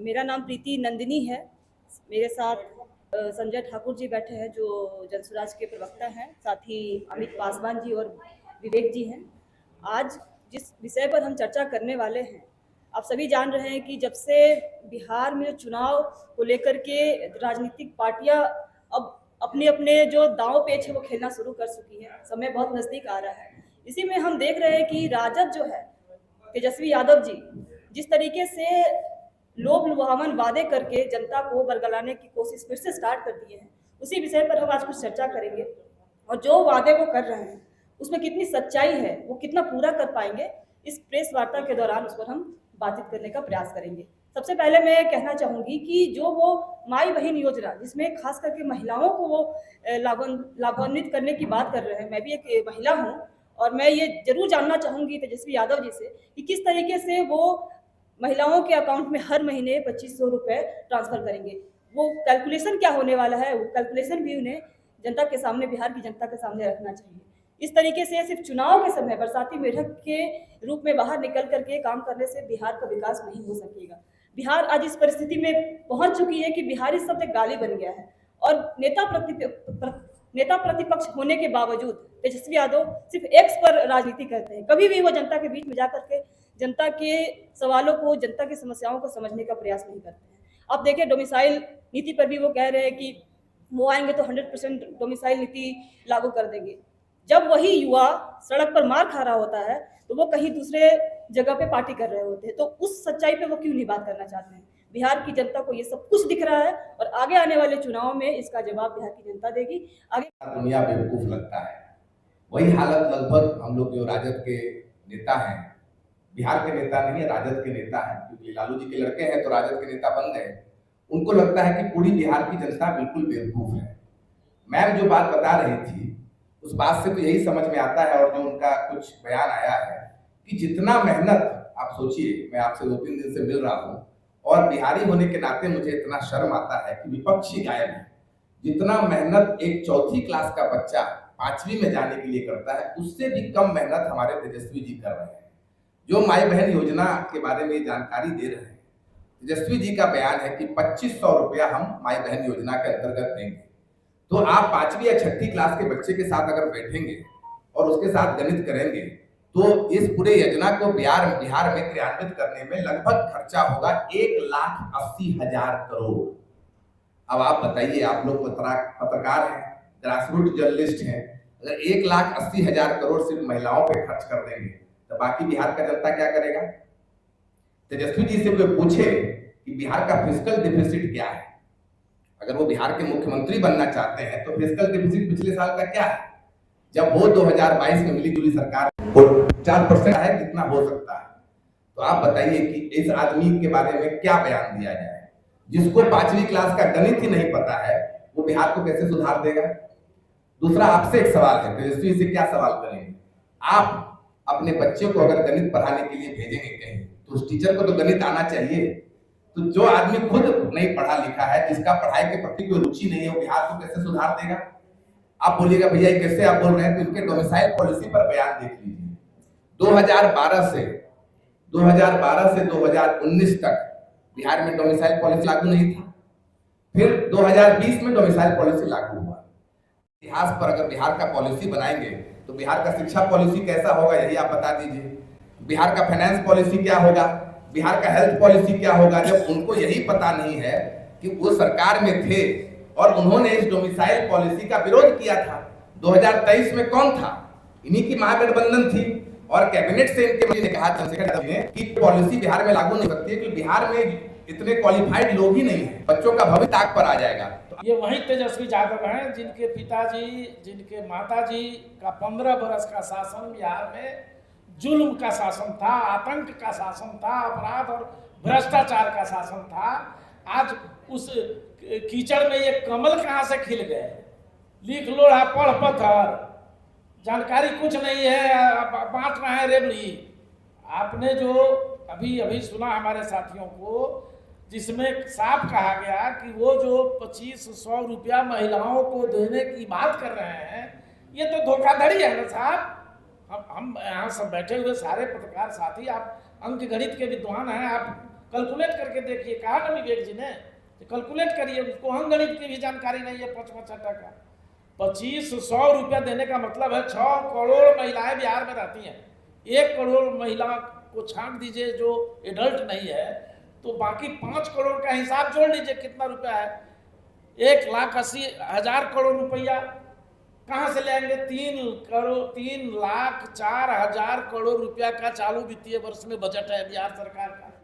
मेरा नाम प्रीति नंदिनी है। मेरे साथ संजय ठाकुर जी बैठे हैं जो जनसुराज के प्रवक्ता हैं, साथ ही अमित पासवान जी और विवेक जी हैं। आज जिस विषय पर हम चर्चा करने वाले हैं, आप सभी जान रहे हैं कि जब से बिहार में चुनाव को लेकर के राजनीतिक पार्टियां अब अपने अपने जो दांव पेच है वो खेलना शुरू कर चुकी है। समय बहुत नज़दीक आ रहा है। इसी में हम देख रहे हैं कि राजद जो है, तेजस्वी यादव जी जिस तरीके से लोभ लुभावन वादे करके जनता को बरगलाने की कोशिश फिर से स्टार्ट कर दिए हैं, उसी विषय पर हम आज कुछ चर्चा करेंगे। और जो वादे वो कर रहे हैं उसमें कितनी सच्चाई है, वो कितना पूरा कर पाएंगे, इस प्रेस वार्ता के दौरान उस पर हम बातचीत करने का प्रयास करेंगे। सबसे पहले मैं कहना चाहूँगी कि जो वो माई बहन योजना, जिसमें खास करके महिलाओं को वो लाभान्वित करने की बात कर रहे हैं, मैं भी एक महिला हूँ और मैं ये जरूर जानना चाहूँगी तेजस्वी यादव जी से कि किस तरीके से वो महिलाओं के अकाउंट में हर महीने 2500 रुपये ट्रांसफर करेंगे। वो कैलकुलेशन क्या होने वाला है, वो कैलकुलेशन भी उन्हें जनता के सामने, बिहार की जनता के सामने रखना चाहिए। इस तरीके से सिर्फ चुनाव के समय बरसाती मेढक के रूप में बाहर निकल करके काम करने से बिहार का विकास नहीं हो सकेगा। बिहार आज इस परिस्थिति में पहुंच चुकी है कि बिहारी शब्द एक गाली बन गया है और नेता प्रतिपक्ष होने के बावजूद तेजस्वी यादव सिर्फ एक्स पर राजनीति करते हैं। कभी भी वो जनता के बीच में जाकर के जनता के सवालों को, जनता की समस्याओं को समझने का प्रयास नहीं करते हैं। अब देखिए, डोमिसाइल नीति पर भी वो कह रहे हैं कि वो आएंगे तो 100% डोमिसाइल नीति लागू कर देंगे। जब वही युवा सड़क पर मार खा रहा होता है तो वो कहीं दूसरे जगह पे पार्टी कर रहे होते हैं, तो उस सच्चाई पे वो क्यों नहीं बात करना चाहते हैं? बिहार की जनता को ये सब कुछ दिख रहा है और आगे आने वाले चुनाव में इसका जवाब बिहार की जनता देगी। आगे दुनिया बेवकूफ लगता है, वही हालत लगभग हम लोग जो राजद के नेता हैं, बिहार के नेता नहीं है, राजद के नेता हैं, क्योंकि लालू जी के लड़के हैं तो राजद के नेता बन गए। उनको लगता है कि पूरी बिहार की जनता बिल्कुल बेवकूफ है। मैम जो बात बता रही थी उस बात से तो यही समझ में आता है, और जो उनका कुछ बयान आया है कि जितना मेहनत, आप सोचिए, मैं आपसे 2-3 दिन से मिल रहा हूँ और बिहारी होने के नाते मुझे इतना शर्म आता है कि विपक्षी गायब है। जितना मेहनत एक चौथी क्लास का बच्चा 5वीं में जाने के लिए करता है, उससे भी कम मेहनत हमारे तेजस्वी जी कर रहे हैं। जो माई बहन योजना के बारे में जानकारी दे रहे हैं, तेजस्वी जी का बयान है कि 2500 रुपया हम माई बहन योजना के अंतर्गत देंगे। तो आप 5वीं या 6ठी क्लास के बच्चे के साथ अगर बैठेंगे और उसके साथ गणित करेंगे तो इस पूरे योजना को बिहार में क्रियान्वित करने में लगभग खर्चा होगा 1,80,000 करोड़। अब आप बताइए, आप लोग पत्रकार हैं, ग्रासरूट जर्नलिस्ट हैं, अगर 1,80,000 करोड़ सिर्फ महिलाओं पे खर्च कर देंगे तो बाकी बिहार का जनता क्या करेगा? तेजस्वी जी से कोई पूछे कि बिहार का फिस्कल डिफिसिट क्या है, अगर वो बिहार के मुख्यमंत्री बनना चाहते हैं तो फिस्कल डिफिसिट पिछले साल का क्या है? जब वो 2022 में मिली जुली सरकार वो 4% है, कितना हो सकता है? तो आप बताइए कि इस आदमी के बारे में क्या बयान दिया जाए? जिसको 5वीं क्लास का गणित ही नहीं पता है, वो बिहार को कैसे सुधार देगा? दूसरा, आपसे एक सवाल है, तेजस्वी से क्या सवाल करेंगे? आप अपने बच्चे को अगर गणित पढ़ाने के लिए भेजेंगे कहीं तो उस टीचर को तो गणित आना चाहिए। तो जो आदमी खुद नहीं पढ़ा लिखा है, जिसका पढ़ाई के प्रति कोई रुचि नहीं है, वो बिहार को कैसे सुधार देगा? आप बोलिएगा भैया ये कैसे आप बोल रहे हैं, तो इनके डोमिसाइल पॉलिसी पर बयान देख लीजिए। 2012 से 2019 तक बिहार में डोमिसाइल पॉलिसी लागू नहीं था। फिर 2020 में डोमिसाइल पॉलिसी लागू हुआ। इतिहास पर अगर बिहार का पॉलिसी बनाएंगे तो बिहार का शिक्षा पॉलिसी कैसा होगा, यही आप बता दीजिए। बिहार का फाइनेंस पॉलिसी क्या होगा, बिहार का हेल्थ पॉलिसी क्या होगा, जब उनको यही पता नहीं है कि वो सरकार में थे और उन्होंने इस डोमिसाइल पॉलिसी का विरोध किया था। 2023 में कौन था? इन्हीं की महागठबंधन थी और कैबिनेट से इनके मंत्री ने कहा, चंद्रशेखर जी ने, कि पॉलिसी बिहार में लागू नहीं सकती है क्योंकि बिहार में इतने क्वालिफाइड लोग ही नहीं है, बच्चों का भविष्य ताक पर आ जाएगा। ये वही तेजस्वी यादव हैं जिनके पिताजी, जिनके माताजी का 15 बरस का शासन बिहार में जुल्म का शासन था, आतंक का शासन था, अपराध और भ्रष्टाचार का शासन था। आज उस कीचड़ में ये कमल कहाँ से खिल गए? लिख लोढ़ा पढ़ पत्थर, जानकारी कुछ नहीं है, बांट रहे हैं रेबड़ी। आपने जो अभी सुना हमारे साथियों को, जिसमें साफ कहा गया कि वो जो 2500 रुपया महिलाओं को देने की बात कर रहे हैं, ये तो धोखाधड़ी है ना साहब। हम यहाँ सब बैठे हुए सारे पत्रकार साथी, आप अंक गणित के विद्वान हैं, आप कैलकुलेट करके देखिए, कहा ना विवेक जी ने, कैलकुलेट करिए, उसको हम गणित की भी जानकारी नहीं है। 55 टका 2500 रुपया देने का मतलब है 6 करोड़ महिलाएं बिहार में रहती हैं। 1 करोड़ महिला को छांट दीजिए जो एडल्ट नहीं है, तो बाकी 5 करोड़ का हिसाब जोड़ लीजिए कितना रुपया है। 1,80,000 करोड़ रुपया कहाँ से ले आएंगे? 3,04,000 करोड़ रुपया का चालू वित्तीय वर्ष में बजट है बिहार सरकार का।